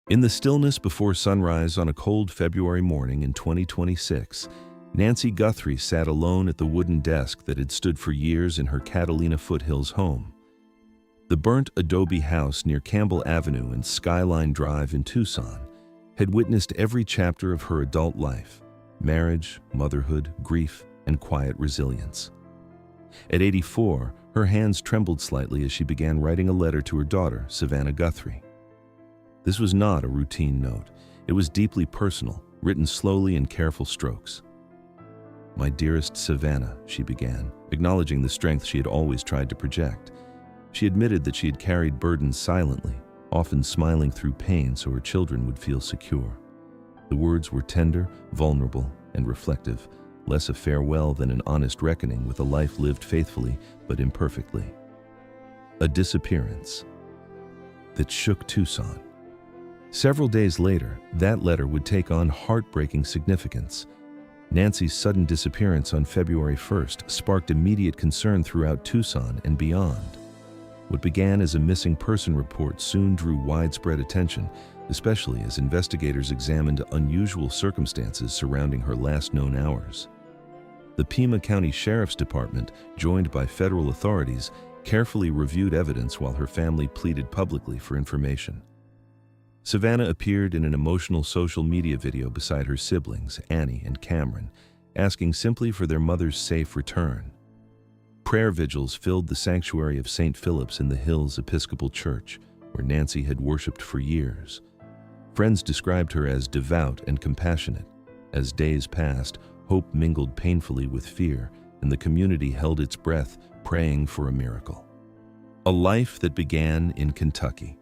In the stillness before sunrise on a cold February morning in 2026, Nancy Guthrie sat alone at the wooden desk that had stood for years in her Catalina Foothills home. The burnt adobe house near Campbell Avenue and Skyline Drive in Tucson had witnessed every chapter of her adult life: marriage, motherhood, grief, and quiet resilience. At 84, her hands trembled slightly as she began writing a letter to her daughter, Savannah Guthrie. This was not a routine note. It was deeply personal, written slowly in careful strokes. "My dearest Savannah," she began, acknowledging the strength she had always tried to project. She admitted that she had carried burdens silently, often smiling through pain so her children would feel secure. The words were tender, vulnerable, and reflective, less a farewell than an honest reckoning with a life lived faithfully but imperfectly. A disappearance that shook Tucson. Several days later, that letter would take on heartbreaking significance. Nancy's sudden disappearance on February 1st sparked immediate concern throughout Tucson and beyond. What began as a missing person report soon drew widespread attention, especially as investigators examined unusual circumstances surrounding her last known hours. The Pima County Sheriff's Department, joined by federal authorities, carefully reviewed evidence while her family pleaded publicly for information. Savannah appeared in an emotional social media video beside her siblings, Annie and Cameron, asking simply for their mother's safe return. Prayer vigils filled the sanctuary of St. Philip's in the Hills Episcopal Church, where Nancy had worshipped for years. Friends described her as devout and compassionate. As days passed, hope mingled painfully with fear, and the community held its breath, praying for a miracle. A life that began in Kentucky.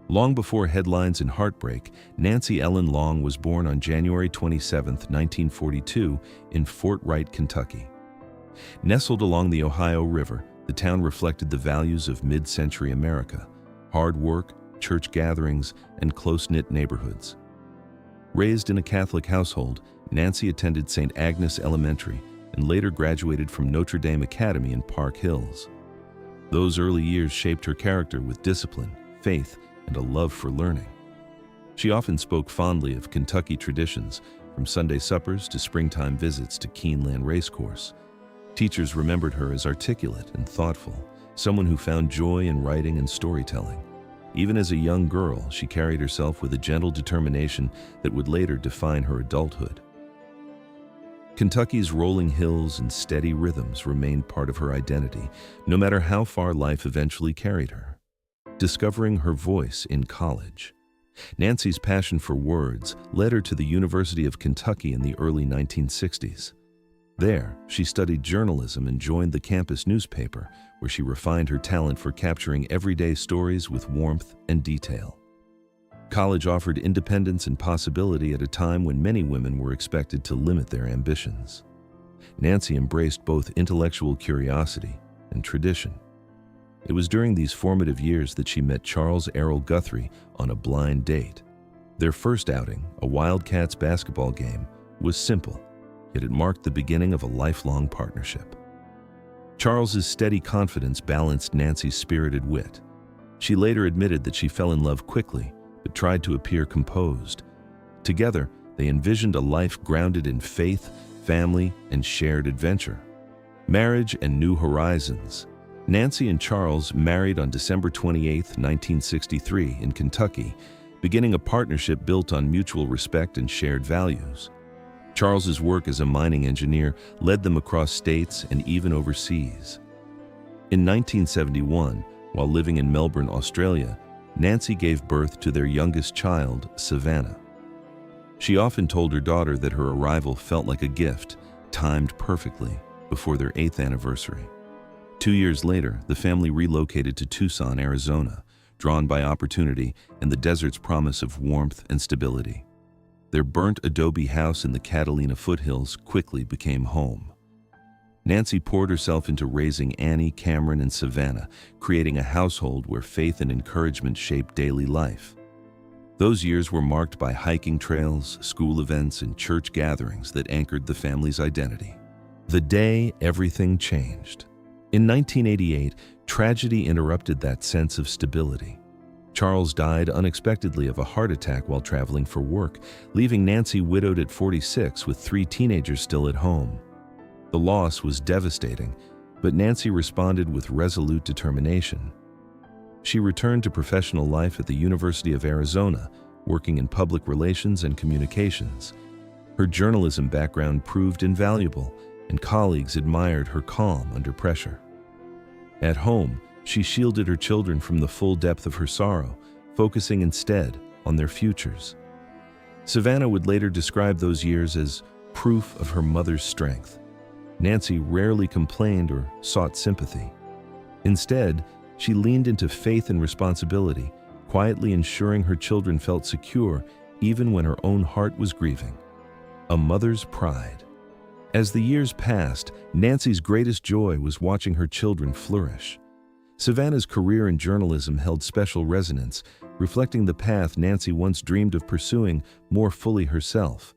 Long before headlines and heartbreak, Nancy Ellen Long was born on January 27, 1942, in Fort Wright, Kentucky. Nestled along the Ohio River, the town reflected the values of mid-century America: hard work, church gatherings, and close-knit neighborhoods. Raised in a Catholic household, Nancy attended St. Agnes Elementary and later graduated from Notre Dame Academy in Park Hills. Those early years shaped her character with discipline, faith, and a love for learning. She often spoke fondly of Kentucky traditions, from Sunday suppers to springtime visits to Keeneland Racecourse. Teachers remembered her as articulate and thoughtful, someone who found joy in writing and storytelling. Even as a young girl, she carried herself with a gentle determination that would later define her adulthood. Kentucky's rolling hills and steady rhythms remained part of her identity, no matter how far life eventually carried her. Discovering her voice in college. Nancy's passion for words led her to the University of Kentucky in the early 1960s. There, she studied journalism and joined the campus newspaper, where she refined her talent for capturing everyday stories with warmth and detail. College offered independence and possibility at a time when many women were expected to limit their ambitions. Nancy embraced both intellectual curiosity and tradition. It was during these formative years that she met Charles Errol Guthrie on a blind date. Their first outing, a Wildcats basketball game, was simple, yet it marked the beginning of a lifelong partnership. Charles's steady confidence balanced Nancy's spirited wit. She later admitted that she fell in love quickly, but tried to appear composed. Together, they envisioned a life grounded in faith, family, and shared adventure. Marriage and new horizons. Nancy and Charles married on December 28, 1963, in Kentucky, beginning a partnership built on mutual respect and shared values. Charles's work as a mining engineer led them across states and even overseas. In 1971, while living in Melbourne, Australia, Nancy gave birth to their youngest child, Savannah. She often told her daughter that her arrival felt like a gift, timed perfectly, before their 8th anniversary. 2 years later, the family relocated to Tucson, Arizona, drawn by opportunity and the desert's promise of warmth and stability. Their burnt adobe house in the Catalina foothills quickly became home. Nancy poured herself into raising Annie, Cameron, and Savannah, creating a household where faith and encouragement shaped daily life. Those years were marked by hiking trails, school events, and church gatherings that anchored the family's identity. The day everything changed. In 1988, tragedy interrupted that sense of stability. Charles died unexpectedly of a heart attack while traveling for work, leaving Nancy widowed at 46 with 3 teenagers still at home. The loss was devastating, but Nancy responded with resolute determination. She returned to professional life at the University of Arizona, working in public relations and communications. Her journalism background proved invaluable, and colleagues admired her calm under pressure. At home, she shielded her children from the full depth of her sorrow, focusing instead on their futures. Savannah would later describe those years as proof of her mother's strength. Nancy rarely complained or sought sympathy. Instead, she leaned into faith and responsibility, quietly ensuring her children felt secure even when her own heart was grieving. A mother's pride. As the years passed, Nancy's greatest joy was watching her children flourish. Savannah's career in journalism held special resonance, reflecting the path Nancy once dreamed of pursuing more fully herself.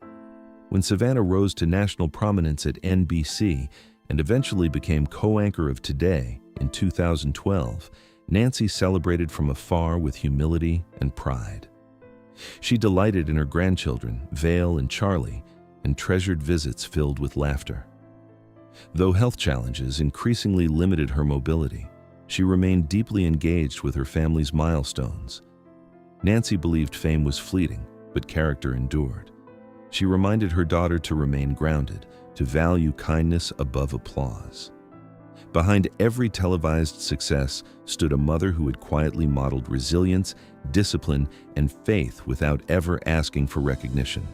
When Savannah rose to national prominence at NBC and eventually became co-anchor of Today in 2012, Nancy celebrated from afar with humility and pride. She delighted in her grandchildren, Vale and Charlie, and treasured visits filled with laughter. Though health challenges increasingly limited her mobility, she remained deeply engaged with her family's milestones. Nancy believed fame was fleeting, but character endured. She reminded her daughter to remain grounded, to value kindness above applause. Behind every televised success stood a mother who had quietly modeled resilience, discipline, and faith without ever asking for recognition.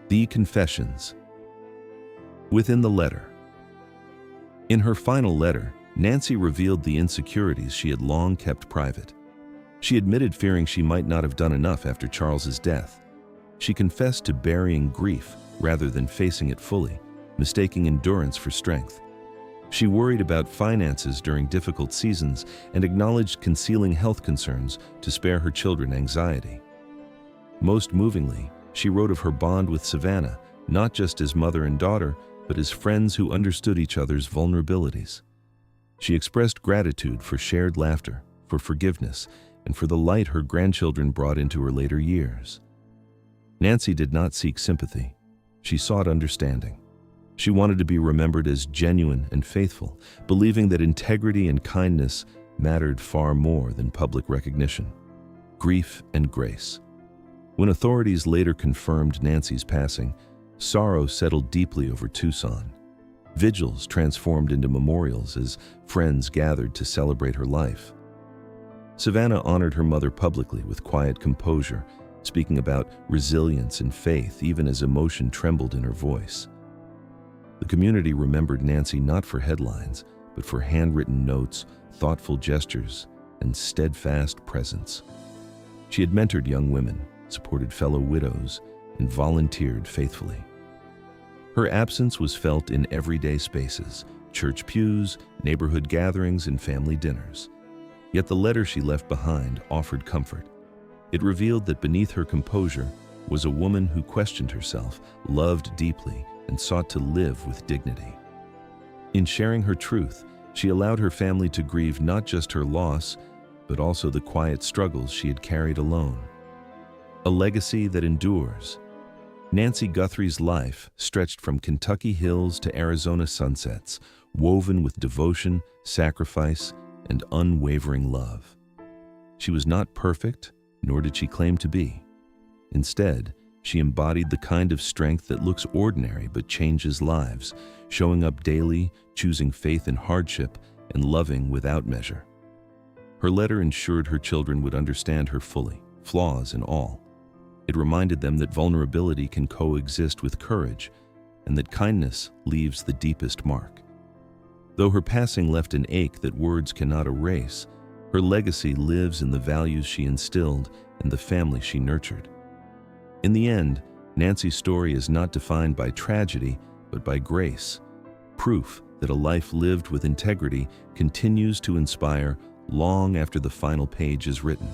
The Confessions. Within the letter. In her final letter, Nancy revealed the insecurities she had long kept private. She admitted fearing she might not have done enough after Charles's death. She confessed to burying grief rather than facing it fully, mistaking endurance for strength. She worried about finances during difficult seasons and acknowledged concealing health concerns to spare her children anxiety. Most movingly, she wrote of her bond with Savannah, not just as mother and daughter, but as friends who understood each other's vulnerabilities. She expressed gratitude for shared laughter, for forgiveness, and for the light her grandchildren brought into her later years. Nancy did not seek sympathy. She sought understanding. She wanted to be remembered as genuine and faithful, believing that integrity and kindness mattered far more than public recognition. Grief and grace. When authorities later confirmed Nancy's passing, sorrow settled deeply over Tucson. Vigils transformed into memorials as friends gathered to celebrate her life. Savannah honored her mother publicly with quiet composure, speaking about resilience and faith even as emotion trembled in her voice. The community remembered Nancy not for headlines, but for handwritten notes, thoughtful gestures, and steadfast presence. She had mentored young women, supported fellow widows, and volunteered faithfully. Her absence was felt in everyday spaces, church pews, neighborhood gatherings, and family dinners. Yet the letter she left behind offered comfort. It revealed that beneath her composure was a woman who questioned herself, loved deeply, and sought to live with dignity. In sharing her truth, she allowed her family to grieve not just her loss, but also the quiet struggles she had carried alone. A legacy that endures. Nancy Guthrie's life stretched from Kentucky hills to Arizona sunsets, woven with devotion, sacrifice, and unwavering love. She was not perfect, nor did she claim to be. Instead, she embodied the kind of strength that looks ordinary but changes lives, showing up daily, choosing faith in hardship, and loving without measure. Her letter ensured her children would understand her fully, flaws and all. It reminded them that vulnerability can coexist with courage, and that kindness leaves the deepest mark. Though her passing left an ache that words cannot erase, her legacy lives in the values she instilled and the family she nurtured. In the end, Nancy's story is not defined by tragedy, but by grace, proof that a life lived with integrity continues to inspire long after the final page is written.